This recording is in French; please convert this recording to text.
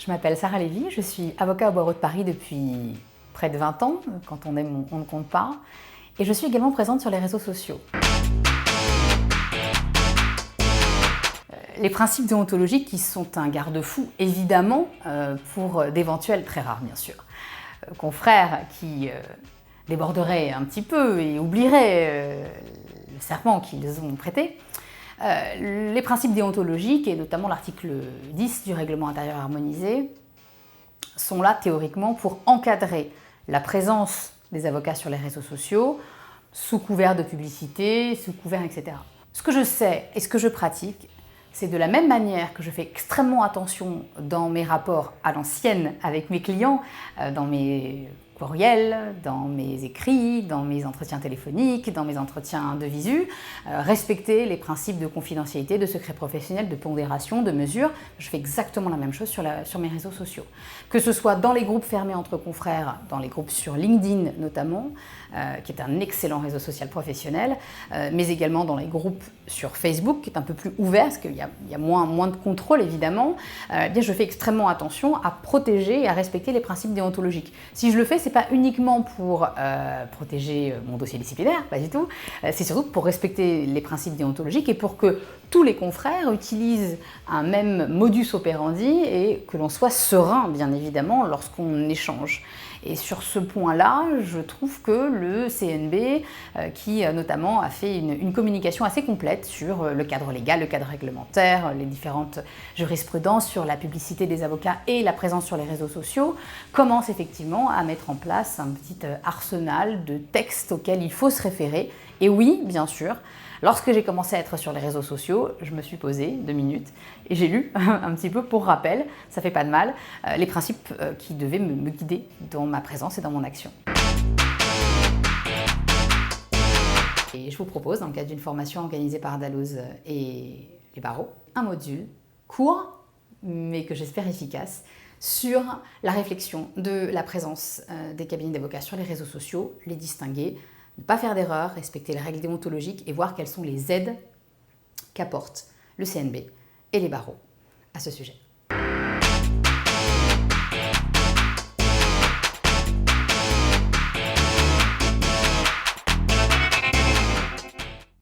Je m'appelle Sarah Lévy, je suis avocat au barreau de Paris depuis près de 20 ans, quand on aime, on ne compte pas, et je suis également présente sur les réseaux sociaux. Les principes déontologiques qui sont un garde-fou, évidemment, pour d'éventuels, très rares bien sûr, confrères qui déborderaient un petit peu et oublieraient le serment qu'ils ont prêté. Les principes déontologiques, et notamment l'article 10 du règlement intérieur harmonisé, sont là théoriquement pour encadrer la présence des avocats sur les réseaux sociaux, sous couvert de publicité, sous couvert, etc. Ce que je sais et ce que je pratique, c'est de la même manière que je fais extrêmement attention dans mes rapports à l'ancienne avec mes clients, dans mes courriels, dans mes écrits, dans mes entretiens téléphoniques, dans mes entretiens de visu, respecter les principes de confidentialité, de secret professionnel, de pondération, de mesure. Je fais exactement la même chose sur mes réseaux sociaux. Que ce soit dans les groupes fermés entre confrères, dans les groupes sur LinkedIn notamment, qui est un excellent réseau social professionnel, mais également dans les groupes sur Facebook, qui est un peu plus ouvert, parce qu'il y a moins de contrôle évidemment, bien je fais extrêmement attention à protéger et à respecter les principes déontologiques. Si je le fais, c'est pas uniquement pour protéger mon dossier disciplinaire, pas du tout, c'est surtout pour respecter les principes déontologiques et pour que tous les confrères utilisent un même modus operandi et que l'on soit serein, bien évidemment, lorsqu'on échange. Et sur ce point-là, je trouve que le CNB, qui notamment a fait une communication assez complète sur le cadre légal, le cadre réglementaire, les différentes jurisprudences sur la publicité des avocats et la présence sur les réseaux sociaux, commence effectivement à mettre en place un petit arsenal de textes auxquels il faut se référer. Et oui, bien sûr, lorsque j'ai commencé à être sur les réseaux sociaux, je me suis posée 2 minutes et j'ai lu un petit peu pour rappel, ça fait pas de mal, les principes qui devaient me guider dans ma présence et dans mon action. Et je vous propose, dans le cadre d'une formation organisée par Dalloz et les barreaux, un module court, mais que j'espère efficace, sur la réflexion de la présence des cabinets d'avocats sur les réseaux sociaux, les distinguer, ne pas faire d'erreurs, respecter les règles déontologiques et voir quelles sont les aides qu'apportent le CNB et les barreaux à ce sujet.